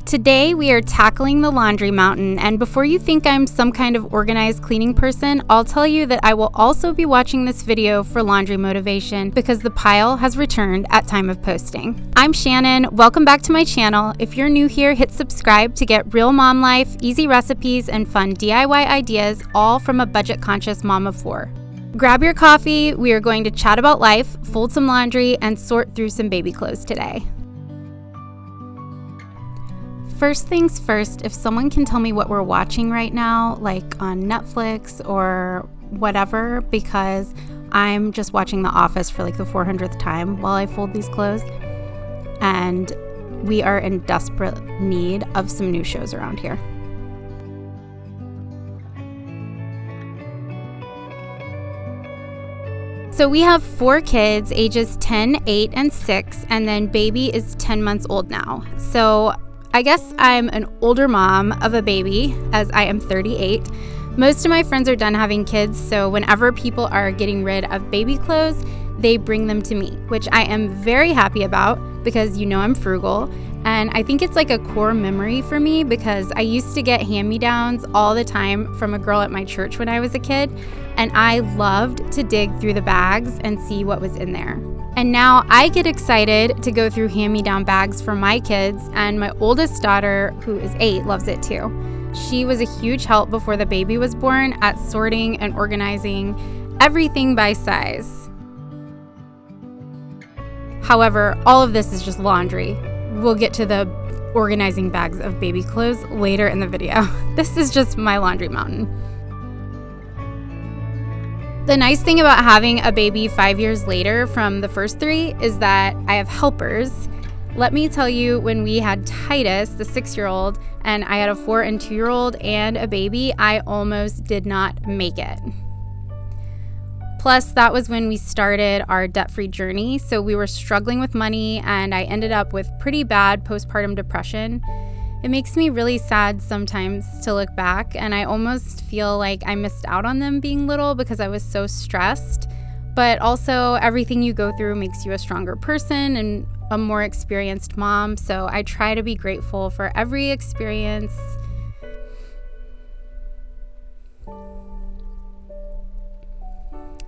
Today we are tackling the laundry mountain, and before you think I'm some kind of organized cleaning person, I'll tell you that I will also be watching this video for laundry motivation because the pile has returned at time of posting. I'm Shannon, welcome back to my channel. If you're new here, hit subscribe to get real mom life, easy recipes, and fun DIY ideas, all from a budget-conscious mom of four. Grab your coffee, we are going to chat about life, fold some laundry, and sort through some baby clothes today. First things first, if someone can tell me what we're watching right now, like on Netflix or whatever, because I'm just watching The Office for like the 400th time while I fold these clothes, and we are in desperate need of some new shows around here. So we have 4 kids, ages 10, 8, and 6, and then baby is 10 months old now. So I guess I'm an older mom of a baby, as I am 38. Most of my friends are done having kids, so whenever people are getting rid of baby clothes, they bring them to me, which I am very happy about because you know I'm frugal. And I think it's like a core memory for me because I used to get hand-me-downs all the time from a girl at my church when I was a kid, and I loved to dig through the bags and see what was in there. And now I get excited to go through hand-me-down bags for my kids, and my oldest daughter, who is 8, loves it too. She was a huge help before the baby was born at sorting and organizing everything by size. However, all of this is just laundry. We'll get to the organizing bags of baby clothes later in the video. This is just my laundry mountain. The nice thing about having a baby 5 years later from the first 3 is that I have helpers. Let me tell you, when we had Titus, the 6-year-old, and I had a 4 and 2-year-old and a baby, I almost did not make it. Plus, that was when we started our debt-free journey, so we were struggling with money, and I ended up with pretty bad postpartum depression. It makes me really sad sometimes to look back, and I almost feel like I missed out on them being little because I was so stressed. But also, everything you go through makes you a stronger person and a more experienced mom, so I try to be grateful for every experience.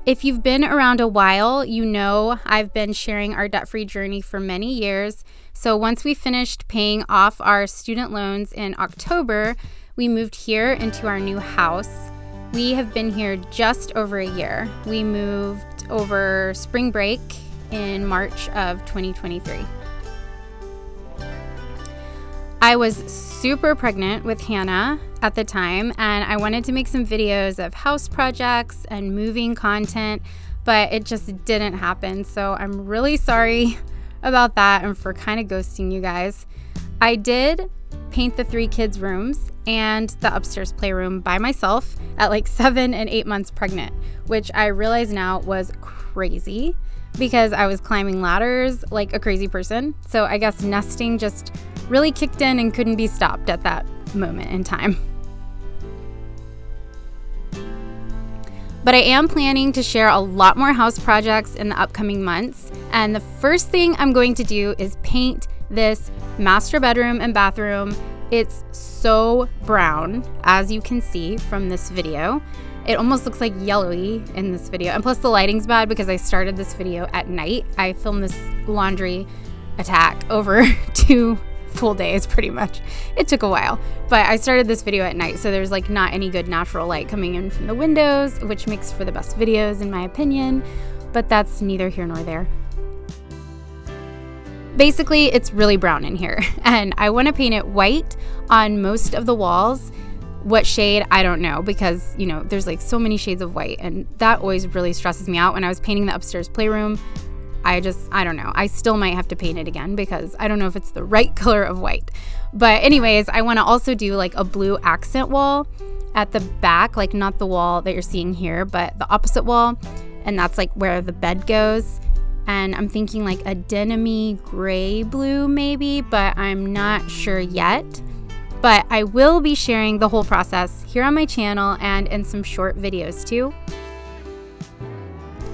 If you've been around a while, you know I've been sharing our debt-free journey for many years. So once we finished paying off our student loans in October, we moved here into our new house. We have been here just over a year. We moved over spring break in March of 2023. I was super pregnant with Hannah at the time, and I wanted to make some videos of house projects and moving content, but it just didn't happen. So I'm really sorry about that and for kind of ghosting you guys. I did paint the 3 kids' rooms and the upstairs playroom by myself at like 7 and 8 months pregnant, which I realize now was crazy because I was climbing ladders like a crazy person. So I guess nesting just really kicked in and couldn't be stopped at that moment in time. But I am planning to share a lot more house projects in the upcoming months. And the first thing I'm going to do is paint this master bedroom and bathroom. It's so brown, as you can see from this video. It almost looks like yellowy in this video. And plus the lighting's bad because I started this video at night. I filmed this laundry attack over 2 full days pretty much. It took a while, but I started this video at night, so there's like not any good natural light coming in from the windows, which makes for the best videos in my opinion, but that's neither here nor there. Basically, it's really brown in here, and I want to paint it white on most of the walls. What shade, I don't know, because you know there's like so many shades of white, and that always really stresses me out. When I was painting the upstairs playroom, I don't know. I still might have to paint it again because I don't know if it's the right color of white. But anyways, I want to also do like a blue accent wall at the back, like not the wall that you're seeing here, but the opposite wall. And that's like where the bed goes. And I'm thinking like a denim-y gray blue maybe, but I'm not sure yet. But I will be sharing the whole process here on my channel and in some short videos too.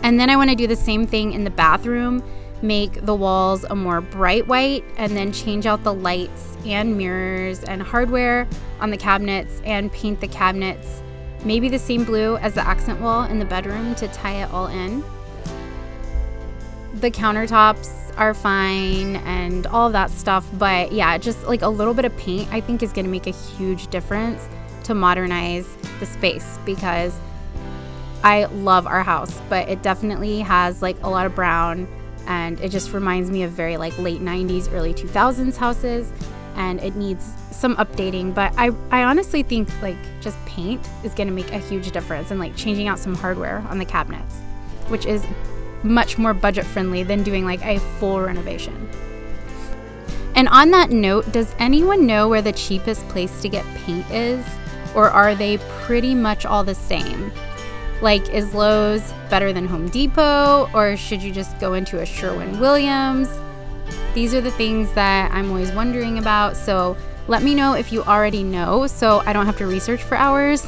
And then I want to do the same thing in the bathroom. make the walls a more bright white, and then change out the lights and mirrors and hardware on the cabinets and paint the cabinets maybe the same blue as the accent wall in the bedroom to tie it all in. The countertops are fine and all of that stuff, but yeah, just like a little bit of paint I think is going to make a huge difference to modernize the space, because I love our house, but it definitely has like a lot of brown, and it just reminds me of very like late 90s, early 2000s houses, and it needs some updating. But I honestly think like just paint is going to make a huge difference, and like changing out some hardware on the cabinets, which is much more budget friendly than doing like a full renovation. And on that note, does anyone know where the cheapest place to get paint is? Or are they pretty much all the same? Like, is Lowe's better than Home Depot, or should you just go into a Sherwin-Williams? These are the things that I'm always wondering about, so let me know if you already know so I don't have to research for hours.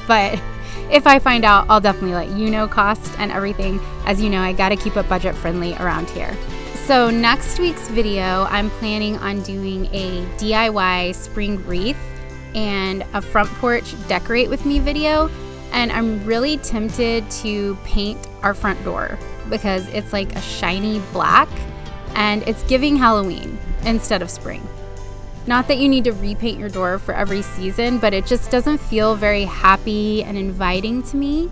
But if I find out, I'll definitely let you know cost and everything. As you know, I gotta keep it budget friendly around here. So next week's video, I'm planning on doing a DIY spring wreath and a front porch decorate with me video. And I'm really tempted to paint our front door because it's like a shiny black and it's giving Halloween instead of spring. Not that you need to repaint your door for every season, but it just doesn't feel very happy and inviting to me.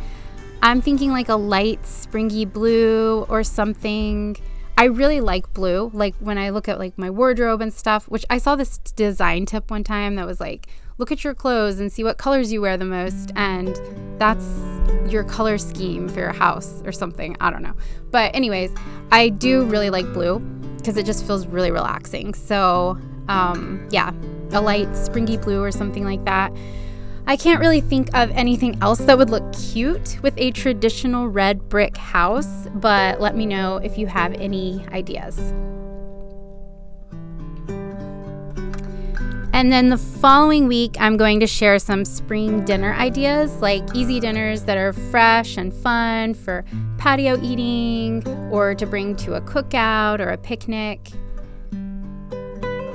I'm thinking like a light springy blue or something. I really like blue. Like when I look at like my wardrobe and stuff, which I saw this design tip one time that was like, look at your clothes and see what colors you wear the most, and that's your color scheme for your house or something. I don't know. But anyways, I do really like blue because it just feels really relaxing. So yeah, a light springy blue or something like that. I can't really think of anything else that would look cute with a traditional red brick house, but let me know if you have any ideas. And then the following week, I'm going to share some spring dinner ideas, like easy dinners that are fresh and fun for patio eating or to bring to a cookout or a picnic.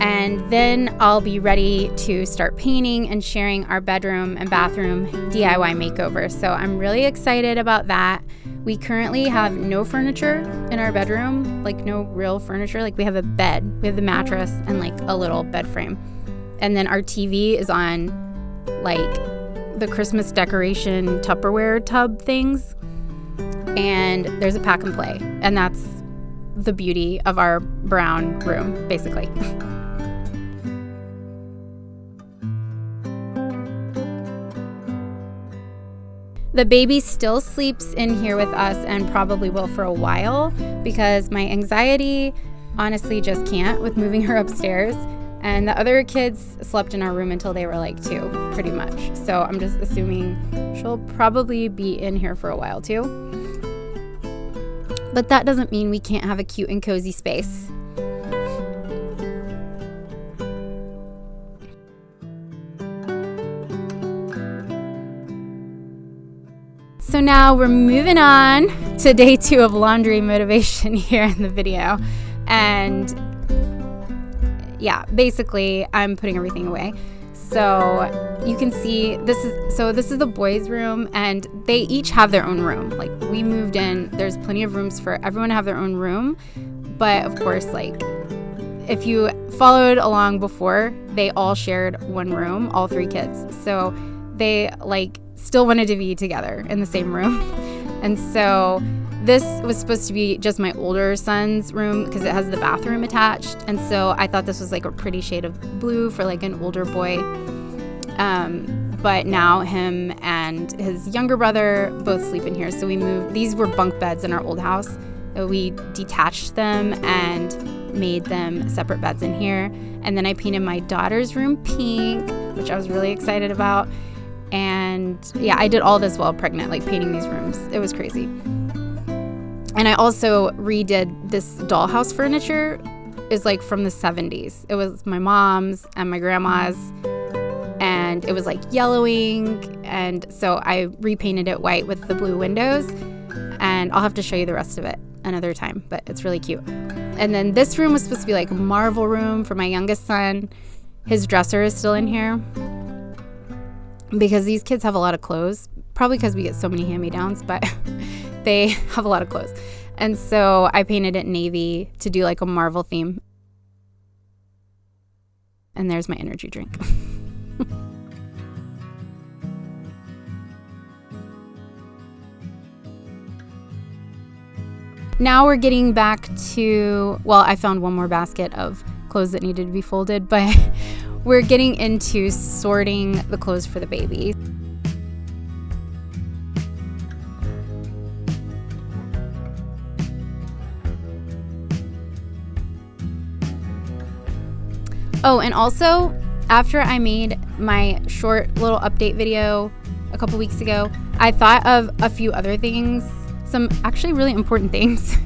And then I'll be ready to start painting and sharing our bedroom and bathroom DIY makeover. So I'm really excited about that. We currently have no furniture in our bedroom, like no real furniture. Like we have a bed, we have the mattress and like a little bed frame. And then our TV is on like the Christmas decoration Tupperware tub things. And there's a pack and play. And that's the beauty of our brown room, basically. The baby still sleeps in here with us and probably will for a while because my anxiety honestly just can't with moving her upstairs. And the other kids slept in our room until they were like 2, pretty much. So I'm just assuming she'll probably be in here for a while too. But that doesn't mean we can't have a cute and cozy space. So now we're moving on to day 2 of laundry motivation here in the video. And yeah, basically I'm putting everything away. So you can see this is the boys' room, and they each have their own room. Like we moved in, there's plenty of rooms for everyone to have their own room. But of course, like if you followed along before, they all shared one room, all 3 kids. So they like still wanted to be together in the same room. And so this was supposed to be just my older son's room because it has the bathroom attached. And so I thought this was like a pretty shade of blue for like an older boy. But now him and his younger brother both sleep in here. So we moved, these were bunk beds in our old house. We detached them and made them separate beds in here. And then I painted my daughter's room pink, which I was really excited about. And yeah, I did all this while pregnant, like painting these rooms. It was crazy. And I also redid this dollhouse furniture. Is like from the 70s. It was my mom's and my grandma's, and it was like yellowing. And so I repainted it white with the blue windows, and I'll have to show you the rest of it another time, but it's really cute. And then this room was supposed to be like a Marvel room for my youngest son. His dresser is still in here because these kids have a lot of clothes, probably because we get so many hand-me-downs, but they have a lot of clothes. And so I painted it navy to do like a Marvel theme. And there's my energy drink. Now we're getting back to, well, I found one more basket of clothes that needed to be folded, but we're getting into sorting the clothes for the baby. Oh, and also, after I made my short little update video a couple weeks ago, I thought of a few other things, some actually really important things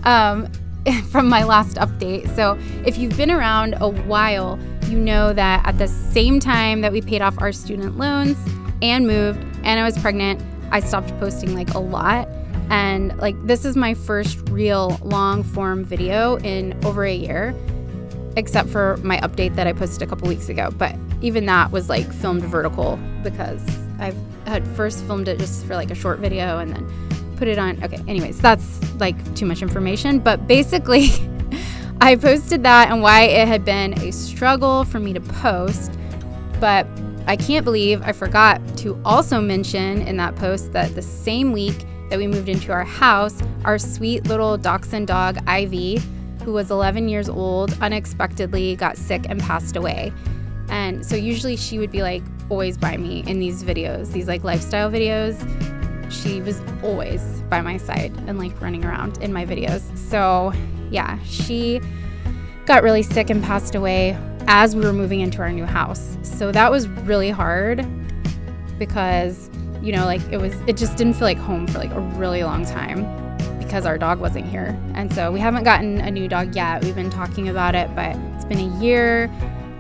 from my last update. So if you've been around a while, you know that at the same time that we paid off our student loans and moved and I was pregnant, I stopped posting like a lot. And like this is my first real long form video in over a year, except for my update that I posted a couple weeks ago. But even that was like filmed vertical because I had first filmed it just for like a short video and then put it on. Okay, anyways, that's like too much information. But basically, I posted that and why it had been a struggle for me to post. But I can't believe I forgot to also mention in that post that the same week that we moved into our house, our sweet little dachshund dog, Ivy, who was 11 years old, unexpectedly got sick and passed away. And so usually she would be like always by me in these videos, these like lifestyle videos. She was always by my side and like running around in my videos. So yeah, she got really sick and passed away as we were moving into our new house. So that was really hard because, you know, like it just didn't feel like home for like a really long time because our dog wasn't here. And so we haven't gotten a new dog yet. We've been talking about it, but it's been a year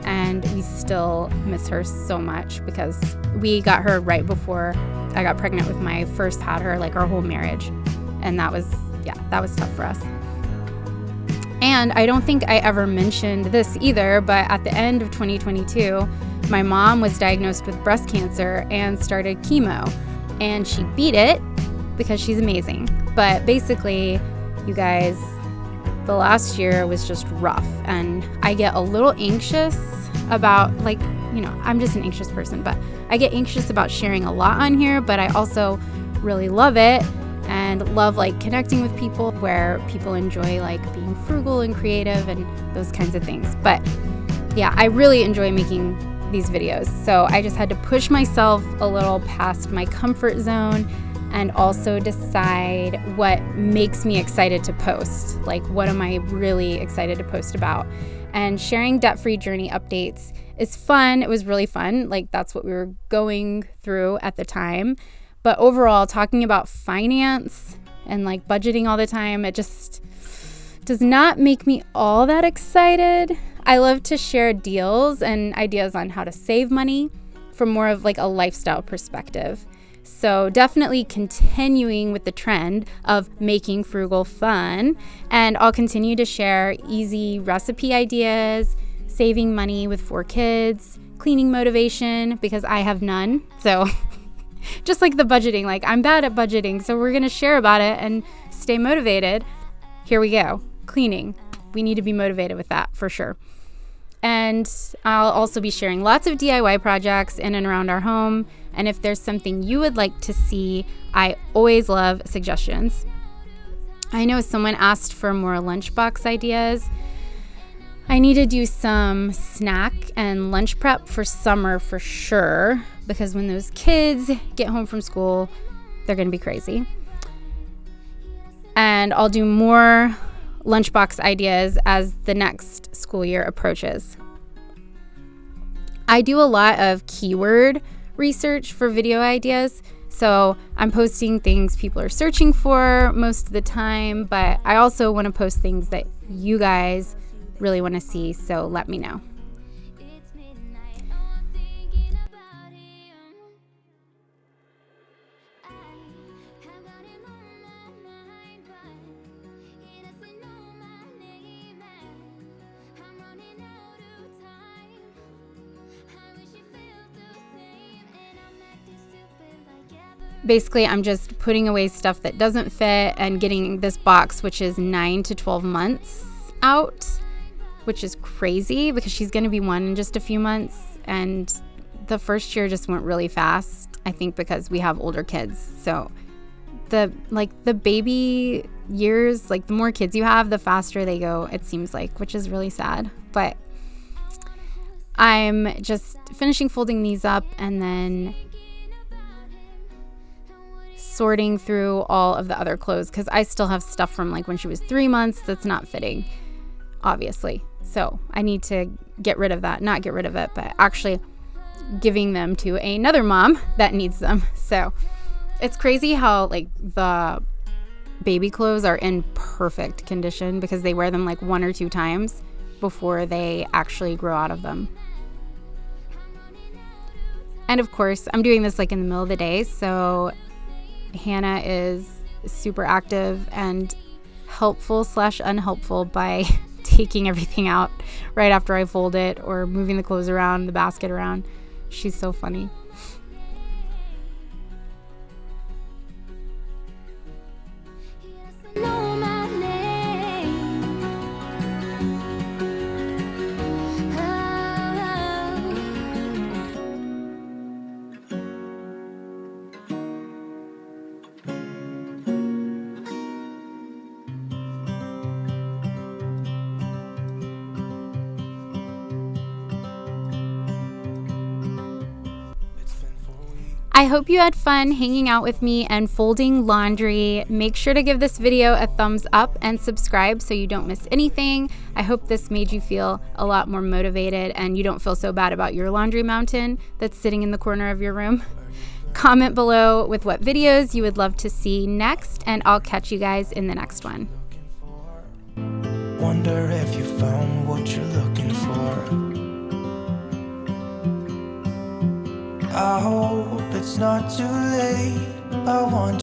and we still miss her so much because we got her right before I got pregnant with my first, had her like our whole marriage. And that was tough for us. And I don't think I ever mentioned this either, but at the end of 2022, my mom was diagnosed with breast cancer and started chemo. And she beat it because she's amazing. But basically, you guys, the last year was just rough. And I get a little anxious about, like, you know, I'm just an anxious person, but I get anxious about sharing a lot on here, but I also really love it and love like connecting with people where people enjoy like being frugal and creative and those kinds of things. But yeah, I really enjoy making these videos. So I just had to push myself a little past my comfort zone and also decide what makes me excited to post. Like, what am I really excited to post about? And sharing debt-free journey updates is fun. It was really fun. Like, that's what we were going through at the time. But overall, talking about finance and like budgeting all the time, it just does not make me all that excited. I love to share deals and ideas on how to save money from more of like a lifestyle perspective. So definitely continuing with the trend of making frugal fun. And I'll continue to share easy recipe ideas, saving money with 4 kids, cleaning motivation because I have none. So just like the budgeting, like I'm bad at budgeting. So we're going to share about it and stay motivated. Here we go. Cleaning. We need to be motivated with that for sure. And I'll also be sharing lots of DIY projects in and around our home. And if there's something you would like to see, I always love suggestions. I know someone asked for more lunchbox ideas. I need to do some snack and lunch prep for summer for sure, because when those kids get home from school, they're going to be crazy. And I'll do more lunchbox ideas as the next school year approaches. I do a lot of keyword research for video ideas, so I'm posting things people are searching for most of the time, but I also want to post things that you guys really want to see, so let me know. basically I'm just putting away stuff that doesn't fit and getting this box, which is 9 to 12 months out, which is crazy because she's going to be 1 in just a few months. And the first year just went really fast, I think because we have older kids. So the baby years, like the more kids you have, the faster they go, it seems like, which is really sad. But I'm just finishing folding these up and then sorting through all of the other clothes because I still have stuff from like when she was 3 months that's not fitting, obviously. So I need to get rid of that. Not get rid of it, but actually giving them to another mom that needs them. So it's crazy how like the baby clothes are in perfect condition because they wear them like 1 or 2 times before they actually grow out of them. And of course, I'm doing this like in the middle of the day, so Hannah is super active and helpful / unhelpful by taking everything out right after I fold it or moving the clothes around, the basket around. She's so funny. I hope you had fun hanging out with me and folding laundry. Make sure to give this video a thumbs up and subscribe so you don't miss anything. I hope this made you feel a lot more motivated and you don't feel so bad about your laundry mountain that's sitting in the corner of your room. Comment below with what videos you would love to see next, and I'll catch you guys in the next one. Wonder if you found what you're looking for. I hope it's not too late. I want